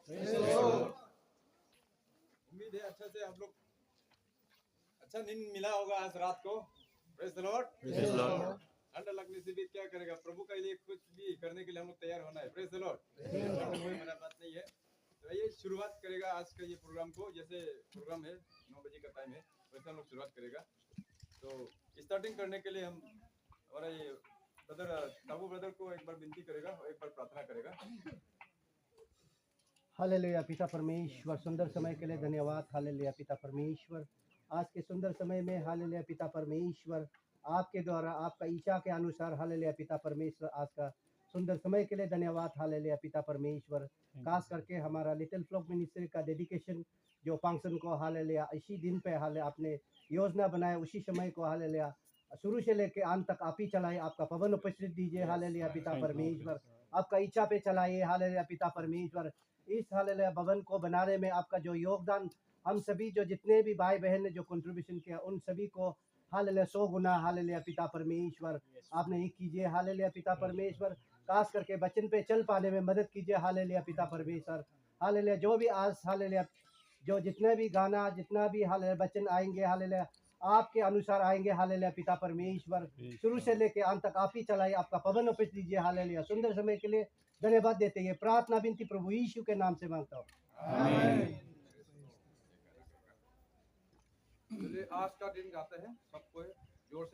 उम्मीद है अच्छा से आप लोग अच्छा नींद मिला होगा आज रात को। Praise the Lord. ठंड लगने से भी क्या करेगा, प्रभु के लिए कुछ भी करने के लिए हम लोग तैयार होना है। Praise the Lord. कोई मना बात नहीं है। तो ये शुरुआत करेगा आज का ये प्रोग्राम को, जैसे प्रोग्राम है 9 बजे का टाइम है, वैसे हम लोग शुरुआत करेगा। तो स्टार्टिंग करने के लिए हम हमारा ये ब्रदर ताबू ब्रदर को एक बार विनती करेगा और एक बार प्रार्थना करेगा। हालेलुया पिता परमेश्वर, सुंदर समय के लिए धन्यवाद। हालेलुया पिता परमेश्वर, आज के सुंदर समय में हालेलुया पिता परमेश्वर, आपके द्वारा आपका इच्छा के अनुसार हालेलुया पिता परमेश्वर, आज का सुंदर समय के लिए धन्यवाद। हालेलुया पिता परमेश्वर, खास करके हमारा लिटिल फ्लॉक मिनिस्ट्री का डेडिकेशन जो फंक्शन को हालेलुया इसी दिन पे हाले आपने योजना बनाया, उसी समय को हालेलुया शुरू से लेके अंत तक आप ही चलाए। आपका पवन उपस्थित दीजिए हालेलुया पिता परमेश्वर, आपका इच्छा पे चलाइए हालेलुया पिता परमेश्वर। इस हालेलुया भवन को बनाने में आपका जो योगदान, हम सभी जो जितने भी भाई बहन ने जो कंट्रीब्यूशन किया, उन सभी को हालेलुया 100 गुना हालेलुया पिता परमेश्वर आपने ही कीजिए हालेलुया पिता परमेश्वर। खास करके वचन पे चल पाने में मदद कीजिए हालेलुया पिता परमेश्वर। हालेलुया जो भी आज हालेलुया जो जितने भी गाना, जितना भी हालेलुया वचन आएंगे हालेलुया आपके अनुसार आएंगे हालेलुया पिता परमेश्वर। शुरू से लेके अंत तक आप ही चलाइए, आपका पवन उपस्थित दीजिए हालेलुया। सुंदर समय के लिए धन्यवाद देते हैं। प्रार्थना विनती प्रभु यीशु के नाम से मांगता हूँ, आमीन। चलिए आज का दिन गाते हैं सबको जोर से।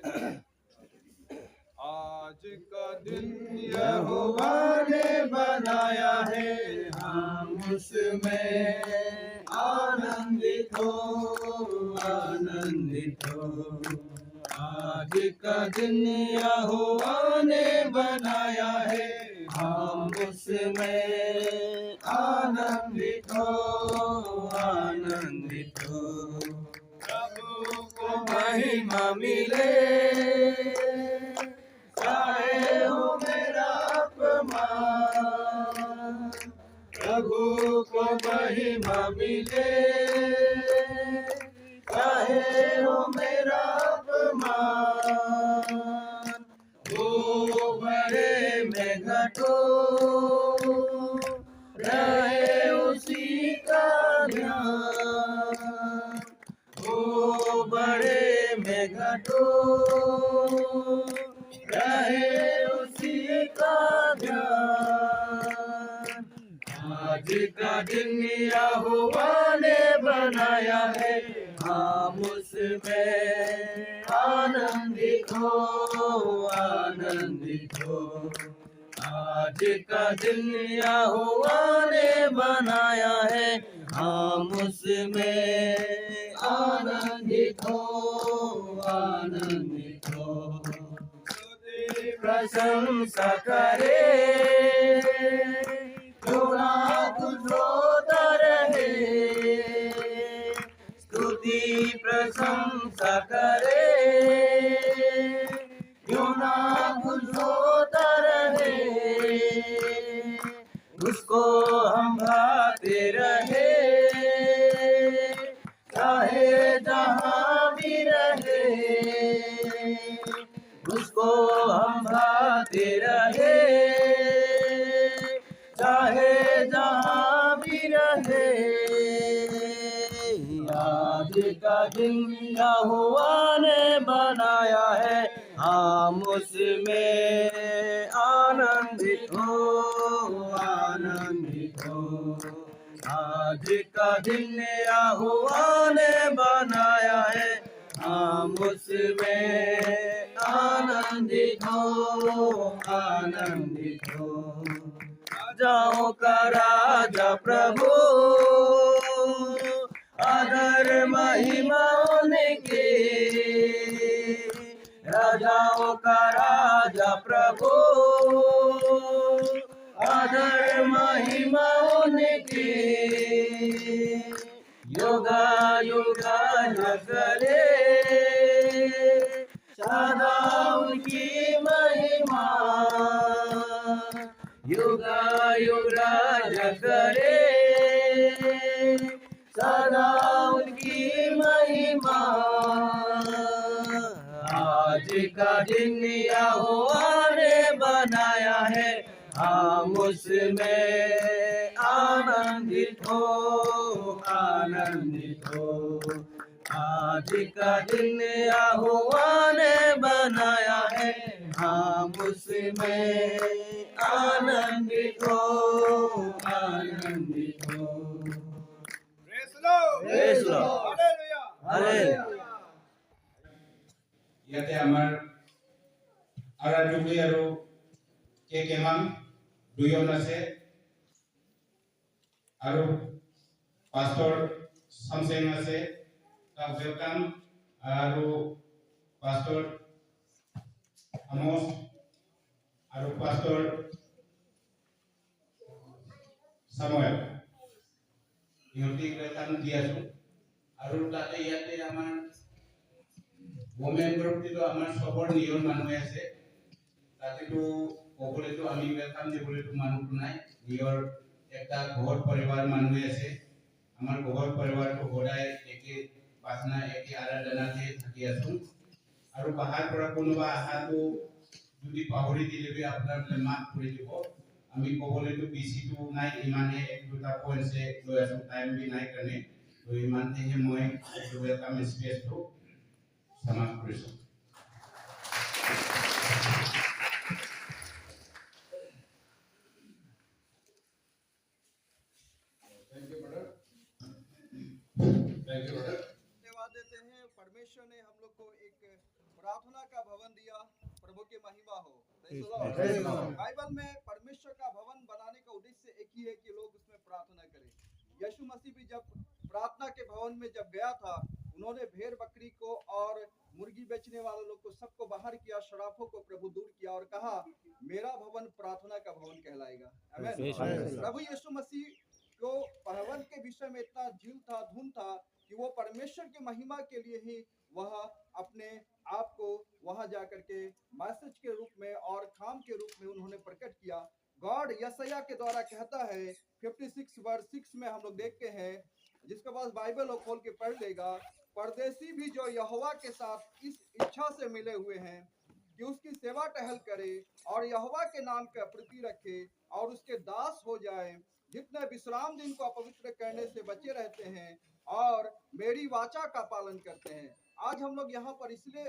आज का दिन यहोवा ने बनाया है, हम उसमें आनंदित हो, आनंदित हो। आज का दिन यहोवा ने बनाया है, हम उसमें आनंदित हो, आनंदित हो। प्रभु को महिमा मिले, चाहे हो मेरा अपमान। प्रभु को महिमा मिले, चाहे हो मेरा अपमान। वो बड़े में घटो, रहे उसी का ध्यान। वो बड़े में घटो, रहे उसी का ध्यान। आज का दिन यहोवा ने बनाया है, हम उसमें आनंदित हो, आनंदित हो। आज का दिन यहोवा ने बनाया है, हम उसमें आनंदित हो, आनंदित हो। प्रशंसा करे, क्यों ना कुछ होता रहे। स्तुति प्रशंसा करे, क्यों ना कुछ होता रहे। उसको हम भाते रहे, चाहे जहाँ भी रहे। उसको हम भाते रहे, चाहे जहाँ भी रहे। आज का दिन यहोवा ने बनाया है, हम उसमें आनंदित हो, आनंदित हो। आज का दिन यहोवा ने बनाया है, हम उसमें आनंदित हो, आनंदित हो। राजाओं का राजा प्रभु, आदर महिमा उनके। राजाओं का राजा प्रभु, आदर महिमा उनके। योगा योगा करे, सदा उनकी महिमा। योगा योगा करे, सदा उनकी महिमा। आज का दिन यहोवा ने बनाया है, हम उसमें आनंदित हो, आनंदित हो। आज का दिन यहोवा ने बनाया है, हम उसमें आनंदित हो, आनंदित हो। Praise the Lord. Praise the Lord. Hallelujah. Hallelujah. ইয়াতে আমাৰ আৰাধুবি আৰু কে কেমান দুজন আছে আৰু পাস্তৰ সামসেন আছে তাক ওয়েলকাম আৰু পাস্তৰ আমোস আৰু পাস্তৰ সামুয়েল ইহঁতি ওয়েলকাম দি আছো আৰু তাতে ইয়াতে আমাৰ ওমেন গ্ৰুপটিতো আমাৰ সবৰ নিয়ম মানুহ আছে তাতেতো ক'বলৈতো আমি ওয়েলকাম দিবলৈতো মানুহটো নাই নিজৰ একটা ঘৰ পৰিবাৰ মানুহ আছে আমাৰ ঘৰ পৰিবাৰটো সদায় একে প্ৰাৰ্থনা একে আৰাধনাতে থাকি আছো আৰু বাহাৰ পৰা কোনোবা আহাটো যদি পাহৰি দিলে আপোনাৰ মাফ কৰি দিব আমি ক'বলৈতো বেছিটো নাই ইমানে এক দুটা পইণ্টছে লৈ আছো টাইম বি নাই কাৰণে তো ইমানতেহে মই ওয়েলকাম স্পেচটো সমাপ্ত কৰিছোঁ। धन्यवाद देते हैं। परमेश्वर ने हम लोग को एक प्रार्थना का भवन दिया। प्रभु की महिमा हो। बाइबल में परमेश्वर का भवन बनाने का उद्देश्य एक ही है कि लोग उसमें प्रार्थना करें। यीशु मसीह भी जब प्रार्थना के भवन में जब गया था, उन्होंने भेड़ बकरी को और मुर्गी बेचने वाले लोग को सबको बाहर किया, शराफों को प्रभु दूर किया और कहा मेरा भवन प्रार्थना का भवन कहलाएगा। आमीन। प्रभु यीशु मसीह को भवन के विषय में इतना झील था, धुन था कि वो परमेश्वर की महिमा के लिए ही वह अपने आप को वहां जाकर के मैसेज के रूप में और काम के रूप में उन्होंने प्रकट किया। गॉड यशायाह के द्वारा कहता है 56 वर्ष 6 में हम लोग देखते हैं, जिसके पास बाइबल हो खोल के पढ़ लेगा, परदेसी भी जो यहोवा के साथ इस इच्छा से मिले हुए हैं कि उसकी सेवा टहल करे और यहोवा के नाम का प्रीति रखे और उसके दास हो जाए, जितने विश्राम दिन को अपवित्र करने से बचे रहते हैं और मेरी वाचा का पालन करते हैं। आज हम लोग यहाँ पर इसलिए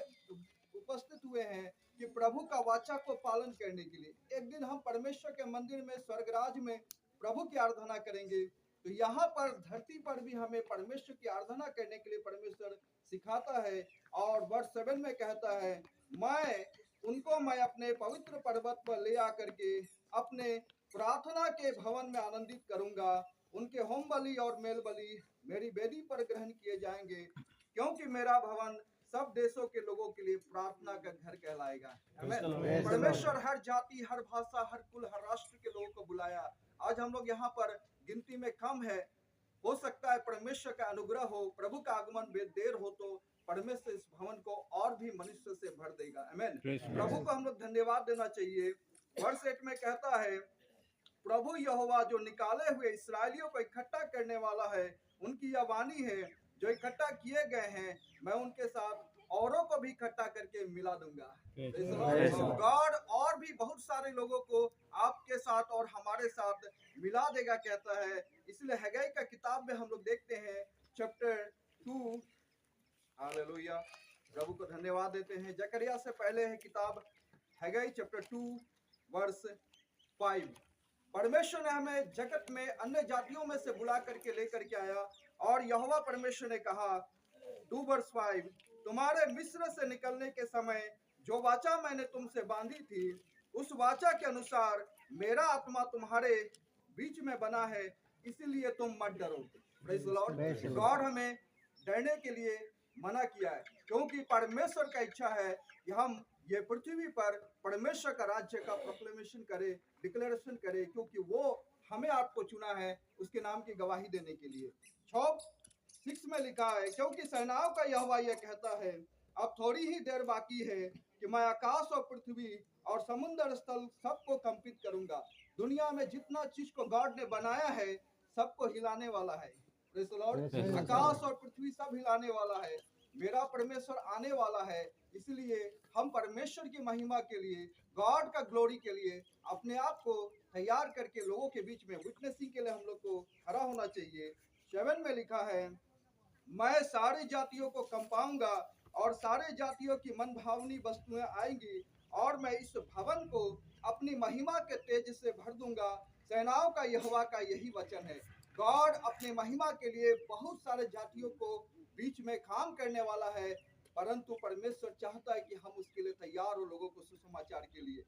उपस्थित हुए हैं कि प्रभु का वाचा को पालन करने के लिए एक दिन हम परमेश्वर के मंदिर में स्वर्गराज में प्रभु की आराधना करेंगे। तो यहाँ पर धरती पर भी हमें परमेश्वर की आराधना करने के लिए परमेश्वर सिखाता है और वर्ष 7 में कहता है मैं अपने पवित्र पर्वत पर ले आकर के अपने प्रार्थना के भवन में आनंदित करूंगा। उनके होम बलि और मेल बलि मेरी वेदी पर ग्रहण किए जाएंगे, क्योंकि मेरा भवन सब देशों के लोगों के लिए प्रार्थना का घर कहलाएगा। आमीन। परमेश्वर हर जाति, हर भाषा, हर कुल, हर राष्ट्र के लोगों को बुलाया। आज हम लोग यहाँ पर गिनती में कम है, हो सकता है परमेश्वर का अनुग्रह हो, प्रभु का आगमन देर हो तो परमेश्वर इस भवन को और भी मनुष्य से भर देगा। आमीन। प्रभु को हम लोग धन्यवाद देना चाहिए। वर्ष 8 में कहता है प्रभु यहोवा जो निकाले हुए इसराइलियों को इकट्ठा करने वाला है, उनकी यह वाणी है, जो इकट्ठा किए गए हैं मैं उनके साथ औरों को भी इकट्ठा करके मिला दूंगा। गॉड और भी बहुत सारे लोगों को आपके साथ और हमारे साथ मिला देगा कहता है। इसलिए हगई का किताब में हम लोग देखते हैं चैप्टर 2। हालेलुया। प्रभु को धन्यवाद देते हैं। जकरिया से पहले है किताब हगई चैप्टर 2 वर्ष 5। परमेश्वर ने हमें जगत में अन्य जातियों में से बुला करके लेकर के आया और यहोवा परमेश्वर ने कहा 2 वर्ष 5 तुम्हारे मिस्र से निकलने के समय जो वाचा मैंने तुमसे बांधी थी, उस वाचा के अनुसार मेरा आत्मा तुम्हारे बीच में बना है, इसीलिए तुम मत डरो। Praise the Lord. गॉड हमें डरने के लिए मना किया है, क्योंकि परमेश्वर का इच्छा है कि हम ये पृथ्वी पर परमेश्वर का राज्य का प्रोक्लेमेशन करे, डिक्लेरेशन करे, क्योंकि वो हमें आपको चुना है उसके नाम की गवाही देने के लिए। 6 में लिखा है क्योंकि सेनाओं का यहोवा यह कहता है अब थोड़ी ही देर बाकी है कि मैं आकाश और पृथ्वी और समुद्र स्थल सबको कंपित करूंगा। दुनिया में जितना चीज को गॉड ने बनाया है सबको हिलाने वाला है। Praise the Lord. आकाश और पृथ्वी सब हिलाने वाला है। मेरा परमेश्वर आने वाला है, इसलिए हम परमेश्वर की महिमा के लिए, गॉड का ग्लोरी के लिए अपने आप को तैयार करके लोगों के बीच में विटनेसिंग के लिए हम लोग को खड़ा होना चाहिए। 7 में लिखा है, मैं सारी जातियों को कंपाऊंगा और सारे जातियों की मन भावनी वस्तुएं आएंगी और मैं इस भवन को अपनी महिमा के तेज से भर दूंगा। सेनाओं का यहोवा का यही वचन है। गॉड अपने महिमा के लिए बहुत सारे जातियों को बीच में काम करने वाला है, परंतु परमेश्वर चाहता है कि हम उसके लिए तैयार हो, लोगों को सुसमाचार के लिए।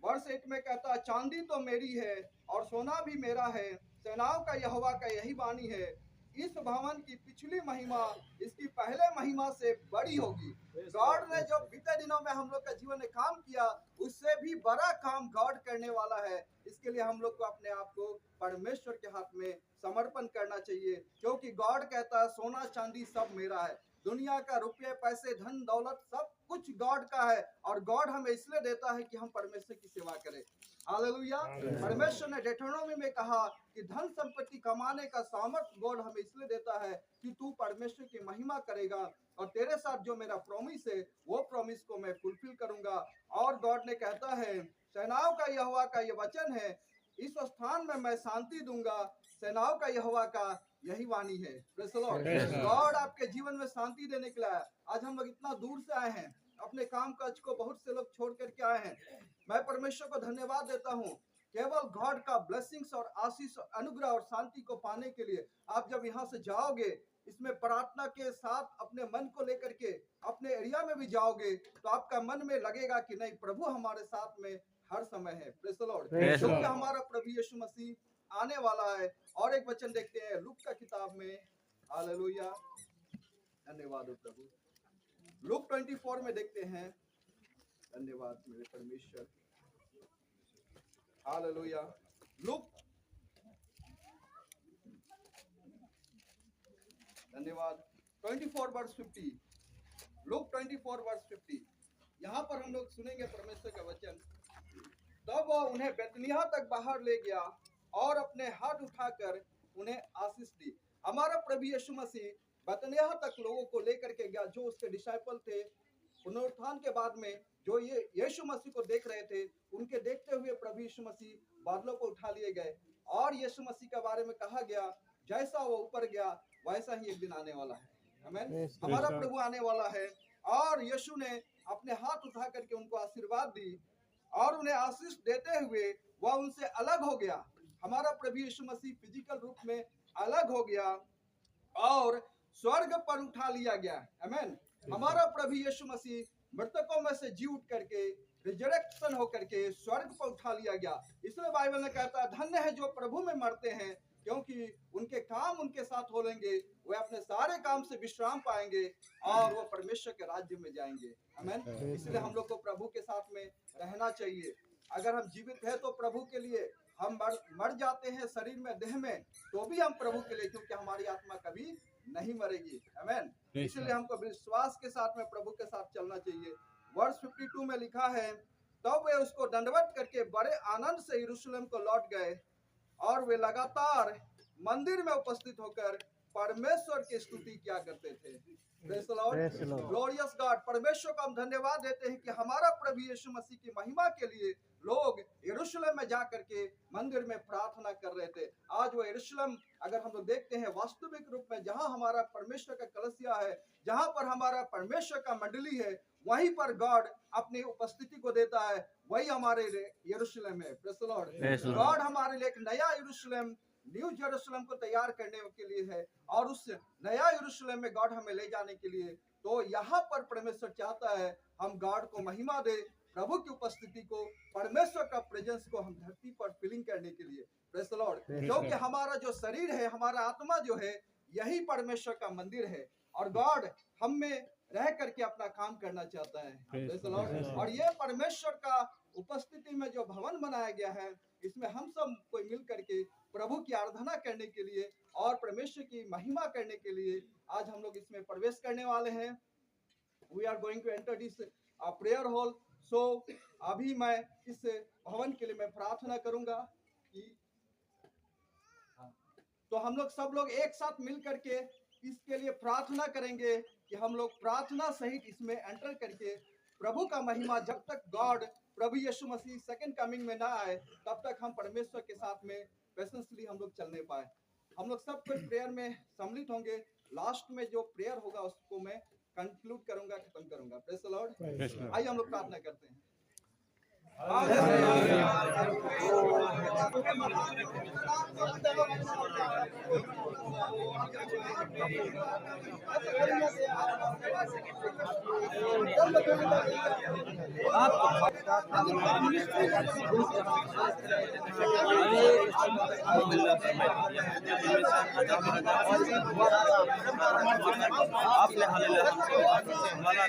वर्ष 8 में कहता है, चांदी तो मेरी है और सोना भी मेरा है, सेनाओं का यहोवा का यही वाणी है, इस भवन की पिछली महिमा इसकी पहले महिमा से बड़ी होगी। गॉड ने जो बीते दिनों में हम लोग का जीवन में काम किया, उससे भी बड़ा काम गॉड करने वाला है। इसके लिए हम लोग को अपने आप को परमेश्वर के हाथ में समर्पण करना चाहिए, क्योंकि गॉड कहता है सोना चांदी सब मेरा है। दुनिया का रुपये पैसे धन दौलत सब कुछ गॉड का है, और गॉड हमें इसलिए देता है कि हम परमेश्वर की सेवा करें। हालेलुया। परमेश्वर ने डेट्रोनोमी में कहा कि धन संपत्ति कमाने का सामर्थ्य गॉड हमें इसलिए देता है कि तू परमेश्वर की महिमा करेगा, और तेरे साथ जो मेरा प्रॉमिस है वो प्रॉमिस को मैं फुलफिल करूंगा। और गॉड ने कहता है, सेनाओं का यहोवा का ये वचन है, इस स्थान में मैं शांति दूंगा, सेनाओं का यहोवा का यही वाणी है। Praise the Lord. गॉड आपके जीवन में शांति देने के लिए आया। आज हम लोग इतना दूर से आए हैं, अपने काम काज को बहुत से लोग छोड़ करके आए हैं। मैं परमेश्वर को धन्यवाद देता हूँ, केवल गॉड का ब्लेसिंग्स और आशीष अनुग्रह और शांति को पाने के लिए आप जब यहाँ से जाओगे, इसमें प्रार्थना के साथ अपने मन को लेकर के अपने एरिया में भी जाओगे, तो आपका मन में लगेगा कि नहीं, प्रभु हमारे साथ में हर समय है। Praise the Lord. क्योंकि हमारा प्रभु यीशु मसीह आने वाला है। और एक वचन देखते हैं लूक का किताब में। हालेलुया, धन्यवाद हो प्रभु। लूक 24 में देखते हैं। धन्यवाद मेरे परमेश्वर। हालेलुया। लूक, धन्यवाद। 24 वर्स 50। Look 24 verse 50। यहाँ पर हम लोग सुनेंगे परमेश्वर का वचन। तब वह उन्हें बेतनिय्याह तक बाहर ले गया और अपने हाथ उठाकर उन्हें आशीष दी। हमारा प्रभु यीशु मसीह बेतनिय्याह तक लोगों को लेकर के गया, जो उसके डिसाइपल थे। पुनरुत्थान के बाद में जो ये यीशु मसीह को देख रहे थे, उनके देखते हुए प्रभु यीशु मसीह बादलों को उठा लिए गए, और यीशु मसीह के बारे में कहा गया, जैसा वो ऊपर गया वैसा ही एक दिन आने वाला है। आमीन। हमारा प्रभु आने वाला है, और यीशु ने अपने हाथ उठा करके उनको आशीर्वाद दी, और उन्हें आशीष देते हुए वह उनसे अलग हो गया। हमारा प्रभु यीशु मसीह फिजिकल रूप में अलग हो गया और स्वर्ग पर उठा लिया गया। आमीन। हमारा प्रभु यीशु मसीह मृतकों में से जी उठ करके रिजरेक्शन होकर के स्वर्ग पर उठा लिया गया। इसलिए बाइबल ने कहता है, धन्य है जो प्रभु में मरते हैं, क्योंकि उनके काम उनके साथ हो लेंगे, वे अपने सारे काम से विश्राम पाएंगे और वो परमेश्वर के राज्य में जाएंगे। आमीन। इसलिए हम लोग को प्रभु के साथ में रहना चाहिए। अगर हम जीवित हैं तो प्रभु के लिए, हम मर जाते हैं शरीर में देह में, तो भी हम प्रभु के लिए, क्योंकि हमारी आत्मा कभी नहीं मरेगी। आमीन। इसलिए हमको विश्वास के साथ में प्रभु के साथ चलना चाहिए। वर्ष 52 में लिखा है, तब वे उसको दंडवत करके बड़े आनंद से यरूशलेम को लौट गए, और वे लगातार मंदिर में उपस्थित होकर परमेश्वर की स्तुति किया करते थे। Praise the Lord. Glorious God. परमेश्वर को हम धन्यवाद देते हैं कि हमारा प्रभु यीशु मसीह की महिमा के लिए लोग यरूशलेम में जा करके मंदिर में प्रार्थना कर रहे थे। आज वो यरूशलेम अगर हम लोग देखते हैं वास्तविक रूप में, जहां हमारा परमेश्वर का कलसिया है, जहां पर हमारा परमेश्वर का मंडली है, वहीं पर गॉड अपनी उपस्थिति को देता है। वही हमारे लिए यरूशलेम है। Praise the Lord. गॉड हमारे लिए एक नया यरूशलेम, न्यू जेरूशलेम को तैयार करने के लिए है, और उस नया यरूशलेम में गॉड हमें ले जाने के लिए। तो यहाँ पर परमेश्वर चाहता है हम गॉड को महिमा दे, प्रभु की उपस्थिति को, परमेश्वर का प्रेजेंस को हम धरती पर फीलिंग करने के लिए। Praise the Lord. क्योंकि हमारा जो शरीर है, हमारा आत्मा जो है, यही परमेश्वर का मंदिर है, और गॉड हम में रह करके अपना काम करना चाहता है। Praise the Lord. और ये परमेश्वर का उपस्थिति में जो भवन बनाया गया है, इसमें हम सब कोई मिल करके प्रभु की आराधना करने के लिए और परमेश्वर की महिमा करने के लिए आज हम लोग इसमें प्रवेश करने वाले हैं। We are going to enter this prayer hall. So अभी मैं इस भवन के लिए मैं प्रार्थना करूंगा कि तो हम लोग सब लोग एक साथ मिल करके इसके लिए प्रार्थना करेंगे कि हम लोग प्रार्थना सहित इसमें एंटर करके प्रभु का महिमा, जब तक गॉड प्रभु यीशु मसीह सेकंड कमिंग में ना आए तब तक हम परमेश्वर के साथ में पेशेंसली हम लोग चलने पाए। हम लोग सब कुछ प्रेयर में सम्मिलित होंगे। लास्ट में जो प्रेयर होगा उसको मैं कंक्लूड करूंगा, खत्म करूंगा। Praise the Lord. आइए हम लोग प्रार्थना करते हैं। आपने हालेलुया हमारा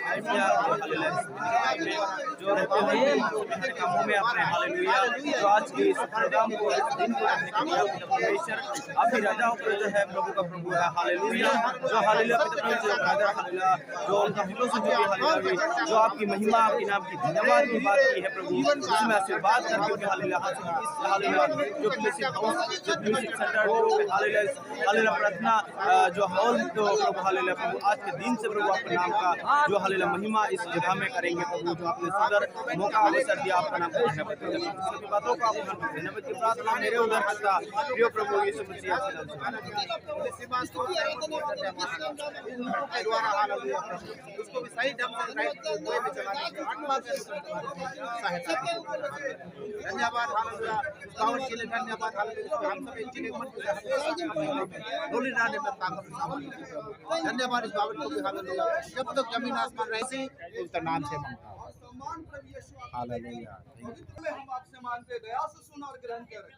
हालेलुया जो रहते हैं कामों में अपने हालेलुया जो आज के इस प्रोग्राम को इस दिन को रखने के लिए परमेश्वर अभी राजाओं पर जो है प्रभु का प्रभु है हालेलुया जो हालेलुया हालेलुया जो उनका दिलों से जो हालेलुया जो आपकी महिमा आपके नाम की धन्यवाद की बात की है प्रभु उसमें आशीर्वाद करके हालेलुया हालेलुया जो म्यूजिक सेंटर जो हालेलुया प्रार्थना जो हॉल तो प्रभु हालेलुया प्रभु आज के दिन से प्रभु आपके नाम का जो हालेलुया महिमा इस जगह में करेंगे प्रभु जो आपने सुंदर मौका अवसर दिया आपका नाम धन्यवाद सभी बातों को आपको धन्यवाद की प्रार्थना मेरे उधर करता प्रिय प्रभु यीशु मसीह उसको भी सही ढंग से राइट वे में चलाने की धन्यवाद हालेलुया गाँव के लिए धन्यवाद हालेलुया हम सब एक चीज मन डोली डालने में ताकत धन्यवाद इस बाबत को भी हालेलुया जब तक जमीन आसमान रहती उसका नाम से मांगता हूं हालेलुया हम आपसे मांगते दया से सुन और ग्रहण करें।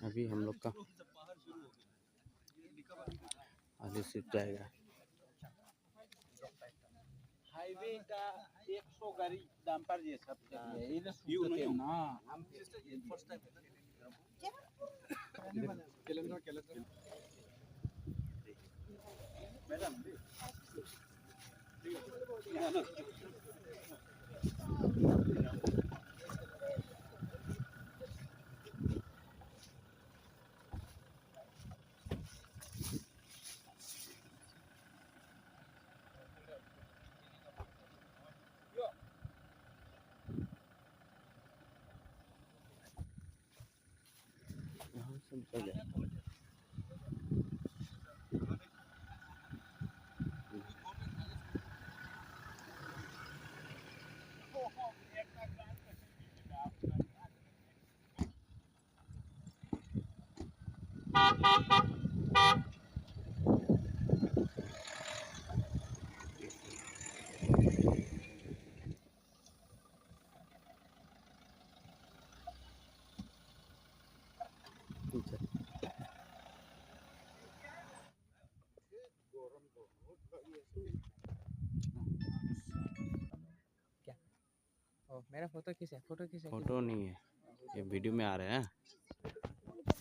अभी हम लोग का आगे शिफ्ट जाएगा हाईवे का 100 गाड़ी डंपर ये सब यू ना हम फर्स्ट टाइम मैडम मेरा फोटो नहीं है ये वीडियो में आ रहा है।